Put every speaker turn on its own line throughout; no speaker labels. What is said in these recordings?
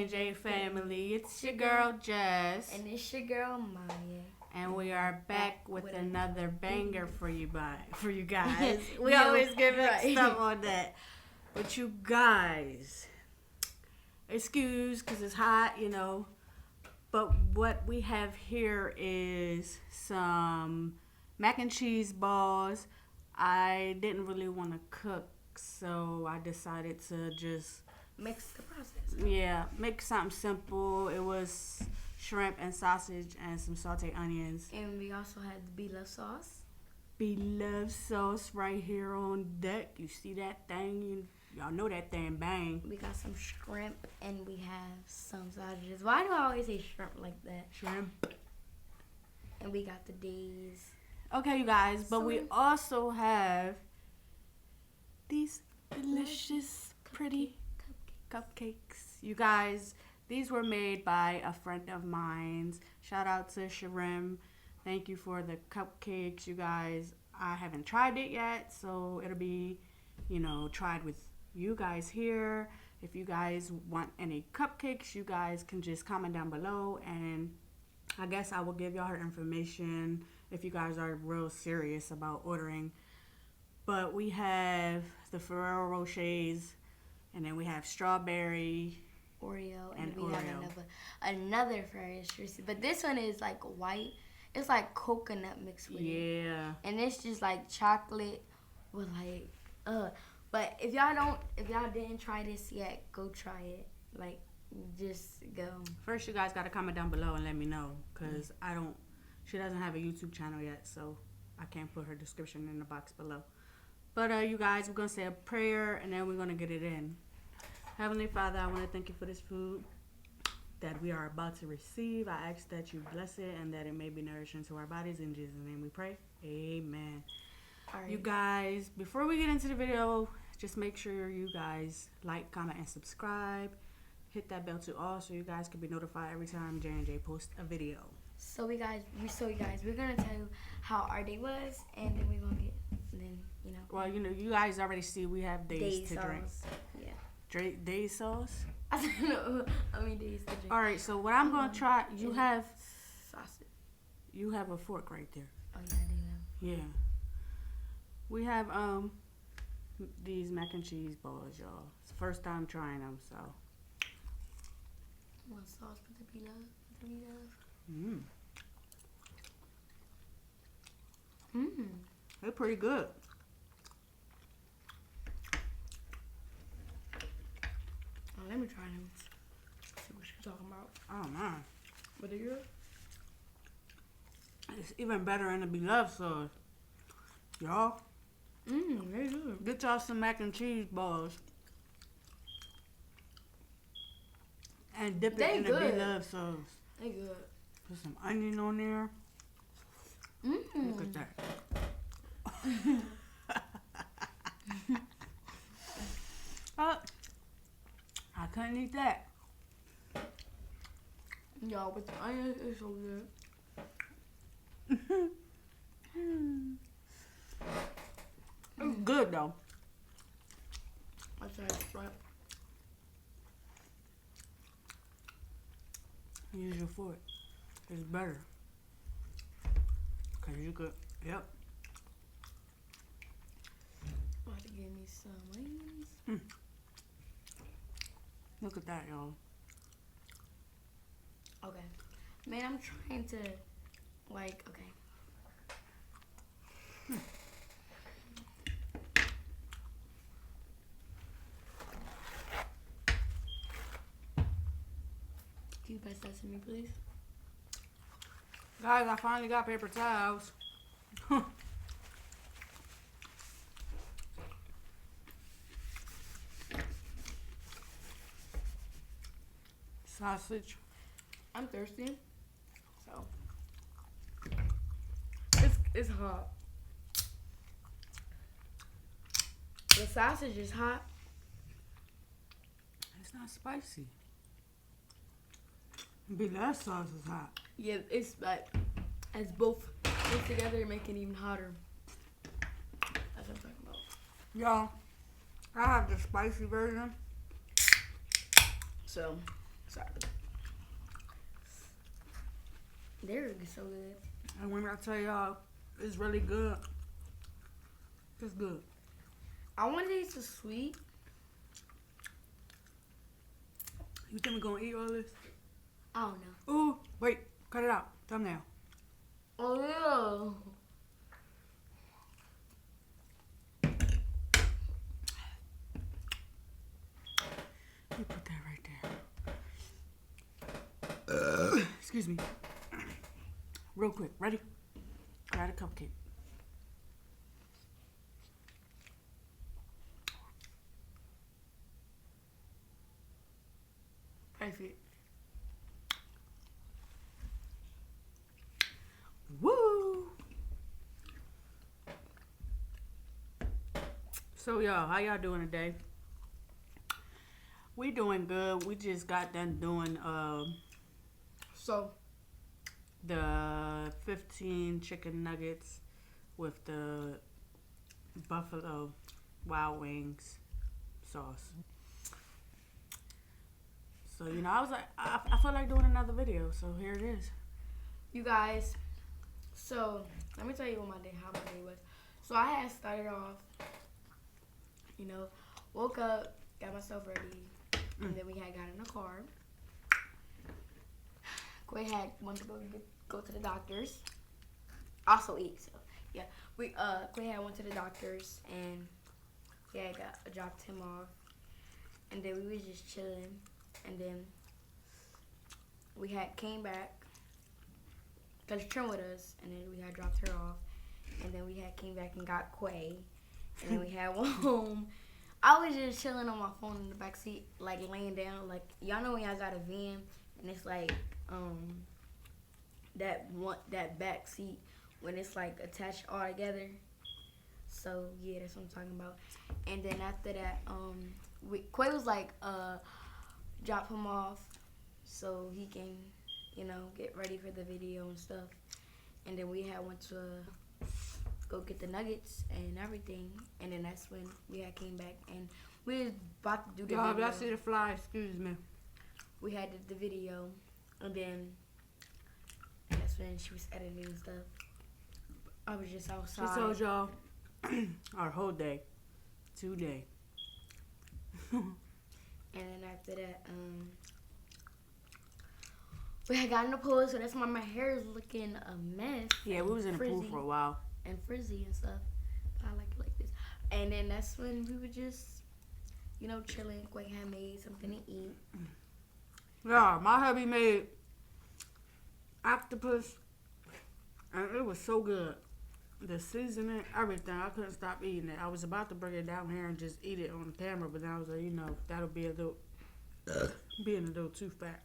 J&J family. It's your girl Jess.
And it's your girl Maya.
And we are back with another banger for you guys. We always give it stuff on that. But you guys, excuse because it's hot, you know. But what we have here is some mac and cheese balls. I didn't really want to cook, so I decided to just
mix the process.
Yeah, make something simple. It was shrimp and sausage and some sauteed onions.
And we also had the blove sauce.
Blove sauce right here on deck. You see that thing? Y'all know that thing bang.
We got some shrimp and we have some sausages. Why do I always say shrimp like that?
Shrimp.
And we got the days.
Okay, you guys, but we also have these delicious, pretty cupcakes. You guys, these were made by a friend of mine. Shout out to Shrimp. Thank you for the cupcakes, you guys. I haven't tried it yet, so it'll be, tried with you guys here. If you guys want any cupcakes, you guys can just comment down below, and I guess I will give y'all her information if you guys are real serious about ordering. But we have the Ferrero Rochers, and then we have strawberry,
Oreo,
and
we
Oreo.
have another Ferrero Rocher. But this one is like white. It's like coconut mixed with it.
Yeah.
And it's just like chocolate with But if y'all didn't try this yet, go try it. Like, just go.
First, you guys got to comment down below and let me know, because she doesn't have a YouTube channel yet, so I can't put her description in the box below. But you guys, we're going to say a prayer, and then we're going to get it in. Heavenly Father, I want to thank you for this food that we are about to receive. I ask that you bless it and that it may be nourishing to our bodies. In Jesus' name we pray. Amen. All right. You guys, before we get into the video, just make sure you guys like, comment, and subscribe. Hit that bell to all so you guys can be notified every time J&J posts a video.
So we're gonna tell you how our day was, and then we're gonna
Well, you guys already see we have days to drink.
Yeah.
Day sauce.
I don't know. Days to drink.
All right. So what I'm gonna try. You have
sausage.
You have a fork right there.
Oh yeah, I do.
Yeah. We have these mac and cheese balls, y'all. It's the first time trying them, so.
Want sauce with the blove?
They're pretty good.
Oh, let me try them. See what she's talking about.
Oh man.
What are you?
It's even better in the blove sauce. Y'all.
Very good.
Get y'all some mac and cheese balls. And dip it in the blove sauce.
They good.
Put some onion on there. Look at that. I couldn't eat that.
Yo, but the onion is so good.
It's good though.
I tried shrimp.
Use your fork. It's better. Cause you could, yep.
About to give me some wings.
Look at that, y'all.
Okay. Man, I'm trying to, okay. Can you pass that to me, please?
Guys, I finally got paper towels. Sausage.
I'm thirsty, so it's hot. The sausage is hot.
It's not spicy. Blove sauce is hot.
Yeah, it's like as both mixed together, make it even hotter. That's what I'm talking about.
Y'all, I have the spicy version.
So, Sorry. They're so good.
And when I tell y'all, it's really good. It's good.
I want these to sweet.
You think we're gonna eat all this?
I don't know.
Ooh, wait, cut it out. Thumbnail.
Oh yeah.
Let me put that right there. Excuse me. Real quick, ready? Grab a cupcake.
Perfect.
Woo! So y'all, how y'all doing today? We doing good. We just got done doing
So
the 15 chicken nuggets with the Buffalo Wild Wings sauce. So, you know, I was like, I feel like doing another video, so here it is.
you guys, so let me tell you what how my day was. So I had started off, you know, woke up, got myself ready, and then we had got in the car. Quay had went to go to the doctor's. Also eat, so yeah. Quay had went to the doctor's and yeah, dropped him off, and then we was just chilling, and then we had came back because Trim with us, and then we had dropped her off, and then we had came back and got Quay, and then we had went home. I was just chilling on my phone in the back seat, like laying down, like y'all know when y'all got a van and it's like that back seat when it's like attached all together. So yeah, that's what I'm talking about. And then after that, Quay was like, drop him off so he can, you know, get ready for the video and stuff. And then we had went to go get the nuggets and everything. And then that's when we had came back and we was about to do the video.
I see the fly, excuse me.
We had the video, and then that's when she was editing and stuff. I was just outside.
She told y'all our whole day, today.
And then after that, we had gotten in the pool, so that's why my hair is looking a mess.
Yeah, we was in the pool for a while.
And frizzy and stuff. But I like it like this. And then that's when we were just, you know, chilling. Quay had made something to eat.
Yeah, my hubby made octopus, and it was so good. The seasoning, everything, I couldn't stop eating it. I was about to bring it down here and just eat it on the camera, but then I was like, you know, that'll be a little, being a little too fat.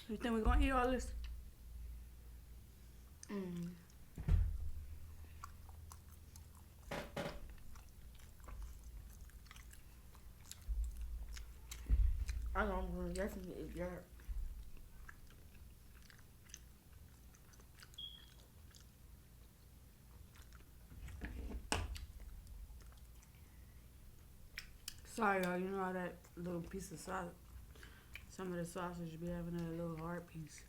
You think we're gonna eat all this?
I know I'm gonna definitely eat that.
Sorry, y'all. You know how that little piece of sauce, some of the sausage be having a little hard piece.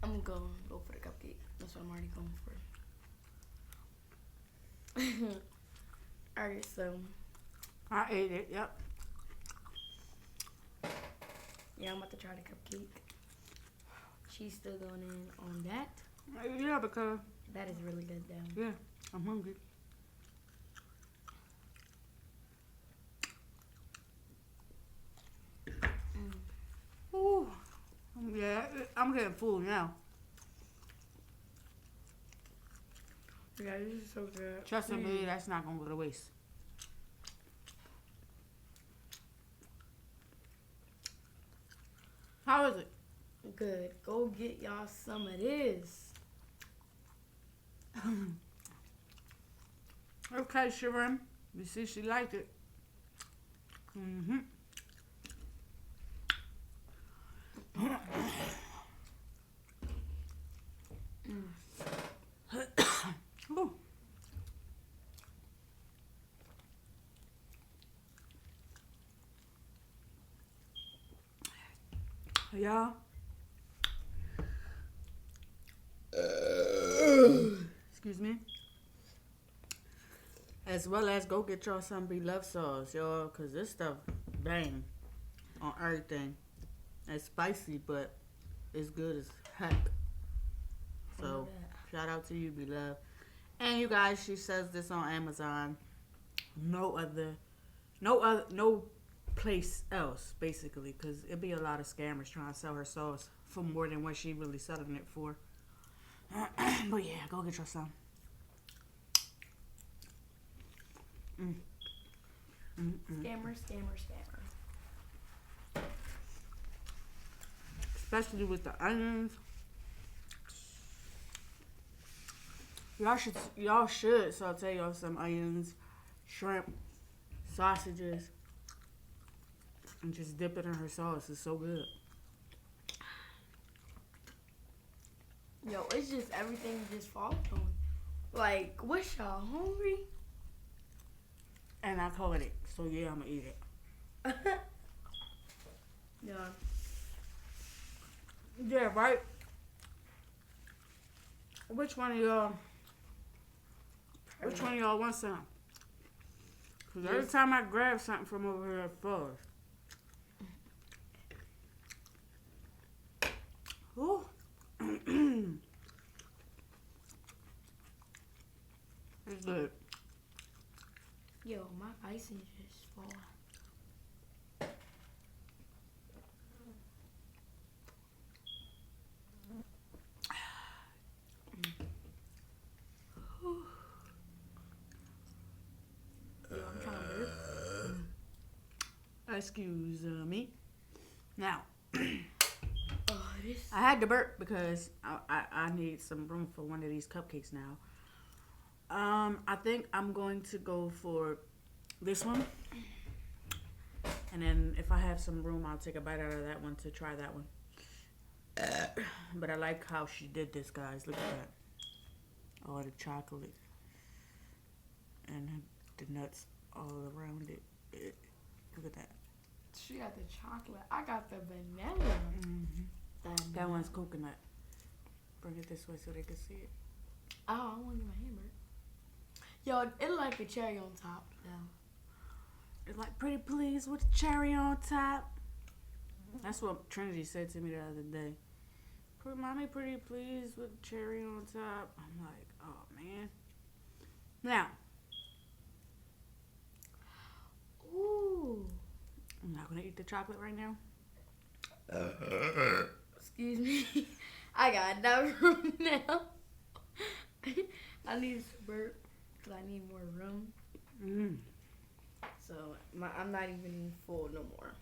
I'm gonna go for the cupcake. That's what I'm already going for. Alright, so
I ate it, yep.
yeah, I'm about to try the cupcake. She's still going in on that.
Yeah, because
That is really good though.
yeah, I'm hungry. Ooh, yeah, I'm getting full now.
Yeah, this is so good.
Trust me, that's not gonna go to waste. How is it?
Good. Go get y'all some of this.
Okay, Shrimp. You see, she liked it. Mm-hmm. Ooh. Y'all. Excuse me. As well as go get y'all some blove sauce, y'all, because this stuff bang on everything. It's spicy, but it's good as heck. So, shout out to you, blove. And you guys, she says this on Amazon. No place else, basically, because it'd be a lot of scammers trying to sell her sauce for more than what she really selling it for. But yeah, go get your some.
Scammer.
Especially with the onions. Y'all should saute y'all some onions, shrimp, sausages, and just dip it in her sauce. It's so good.
Yo, it's just everything just falls on. Like, what's y'all hungry?
And I caught it, so yeah, I'ma eat it.
Yeah.
Yeah, right. Which one of y'all want some? Cause every time I grab something from over here, it falls. Ooh. It's good.
Yo, my icing just fall. Yo, I'm trying to burp.
Excuse me. Now,
Oh, this.
I had to burp because I need some room for one of these cupcakes now. I think I'm going to go for this one. And then if I have some room, I'll take a bite out of that one to try that one. But I like how she did this, guys. Look at that. All the chocolate. And the nuts all around it. Look at that.
She got the chocolate. I got the vanilla.
Mm-hmm. That one's coconut. Bring it this way so they can see it.
Oh, I want to get my hamburger. Yo, it look like a cherry on top, though.
It's like pretty please with a cherry on top. That's what Trinity said to me the other day. Mommy pretty please with a cherry on top. I'm like, oh man. Now.
Ooh.
I'm not going to eat the chocolate right now.
Excuse me. I got enough room now. I need to burp because I need more room.
Mm.
So I'm not even full no more.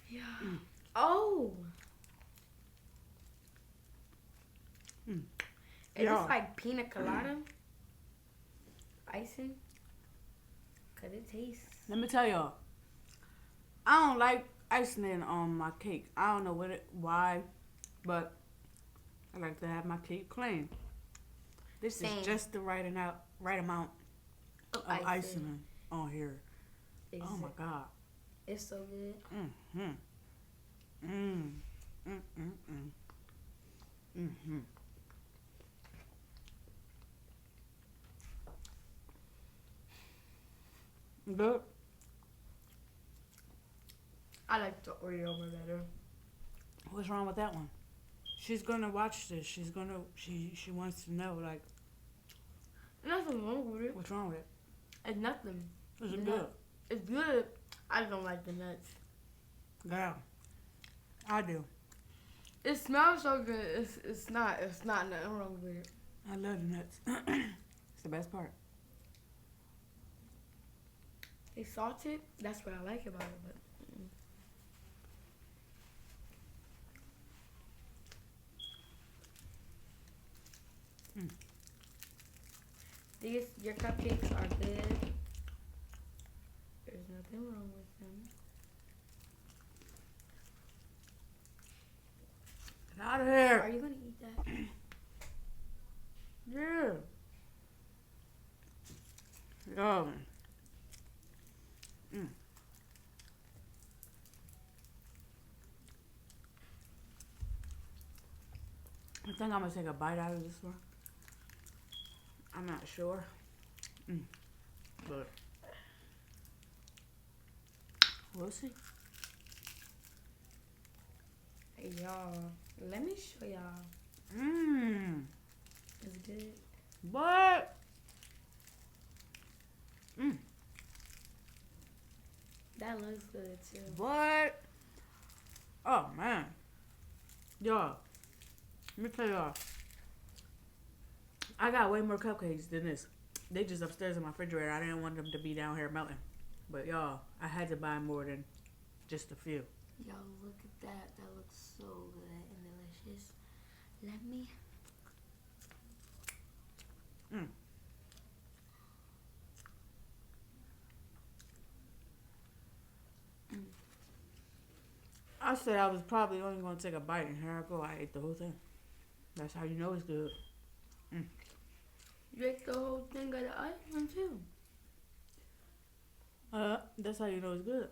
Yeah. Oh. Is this like pina colada? Icing? Because it tastes.
Let me tell y'all. I don't like icing on my cake. I don't know why, but I like to have my cake plain. This is just the right amount of icing on here. Oh my God.
It's so good.
Good.
I like the Oreo one better.
What's wrong with that one? She's gonna watch this. She wants to know, like,
Nothing wrong with it.
what's wrong with it?
It's nothing.
Is it good?
It's good. I don't like the nuts.
Yeah, I do.
It smells so good. It's not nothing wrong with it.
I love the nuts. It's the best part.
It's salted. That's what I like about it. But Your cupcakes are good. There's nothing wrong with them.
Get out of here.
Are you gonna eat that?
Yeah. Yo. I think I'm gonna take a bite out of this one. I'm not sure. But we'll see.
Hey, y'all, let me show y'all. It's good.
What?
That looks good too.
What? Oh man. Y'all, let me tell y'all. I got way more cupcakes than this. They just upstairs in my refrigerator. I didn't want them to be down here melting. But y'all, I had to buy more than just a few.
Y'all, look at that. That looks so good and delicious. Let me.
I said I was probably only going to take a bite, and here I go. I ate the whole thing. That's how you know it's good.
You ate the whole thing of the ice one too.
That's how you know it's good.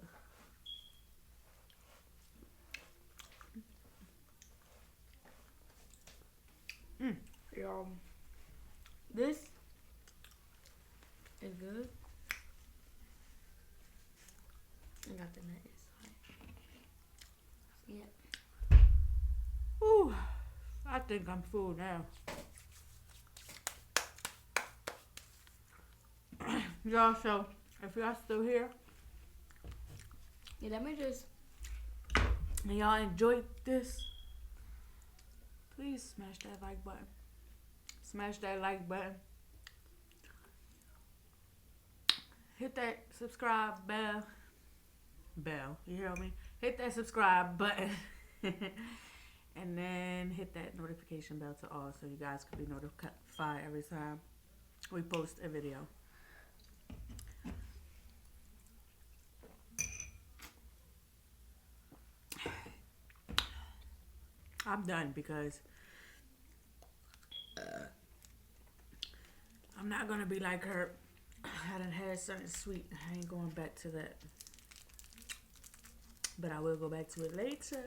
Y'all, this is good. I got the nut inside. Yeah.
Whew. I think I'm full now. Y'all, so if y'all still here,
Yeah, let me just.
and y'all enjoyed this, please smash that like button. Smash that like button. Hit that subscribe bell. You hear me? Hit that subscribe button. And then hit that notification bell to all so you guys can be notified every time we post a video. I'm done because I'm not gonna be like her. I done had something sweet. I ain't going back to that. But I will go back to it later.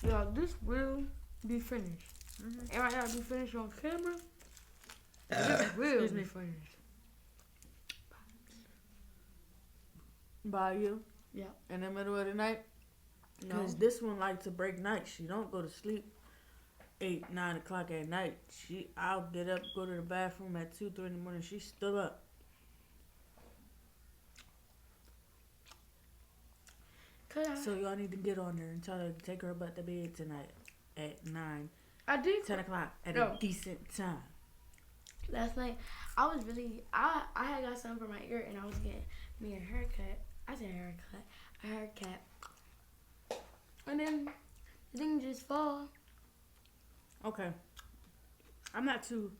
Y'all, this will be finished. It might not be finished on camera. This will
Excuse
be
me.
finished.
By you?
Yeah.
In the middle of the night?
No.
Because this one like to break nights. She don't go to sleep 8, 9 o'clock at night. I'll get up, go to the bathroom at 2, 3 in the morning. She's still up. So y'all need to get on her and tell her to take her butt to bed tonight at 9,
I did
10 o'clock at
No.
a decent time.
last night. I was really. I had got something for my ear and I was getting me a haircut. I said a haircut. And then the thing just fall.
Okay. I'm not too.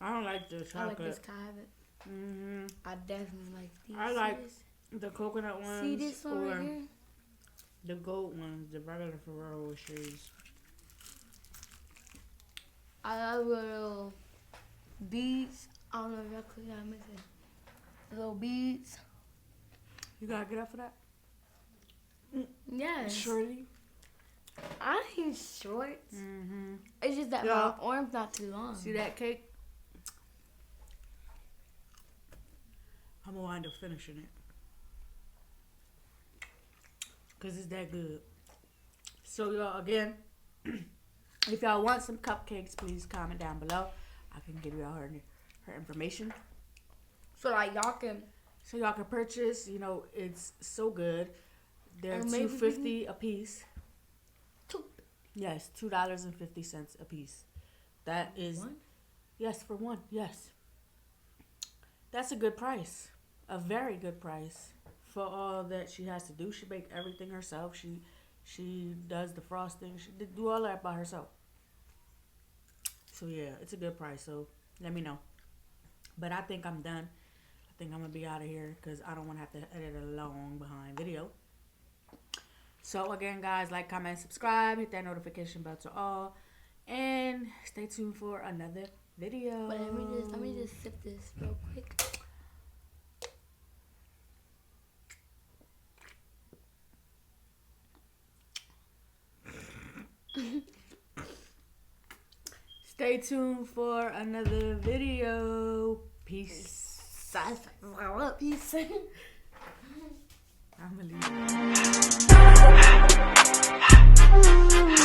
I don't like the chocolate.
I like this kind. I definitely like these.
I like
See
the coconut ones.
See this one
or
right here?
the gold ones, the regular Ferrero Rochers.
I love little beads. I don't know if y'all could mix it. Little beads.
You gotta get up for that?
Yes.
Surely.
I need shorts. It's just that
Yeah.
my arm's not too long.
See that cake? I'm gonna wind up finishing it. Because it's that good. So, y'all, again, if y'all want some cupcakes, please comment down below. I can give y'all her information.
So like y'all can.
So y'all can purchase. You know, it's so good. They're
And maybe
$2.50 a piece.
Two.
Yes, $2.50 a piece. That is
One?
Yes, for one. Yes, that's a good price. A very good price for all that she has to do. She make everything herself. She does the frosting. She do all that by herself. So yeah, it's a good price. So let me know. But I think I'm done. I think I'm gonna be out of here because I don't want to have to edit a long behind video. So again, guys, like, comment, subscribe, hit that notification bell to all, and stay tuned for another video.
But let me just sip this real quick.
Stay tuned for another video. Peace.
Peace.
I'm gonna leave.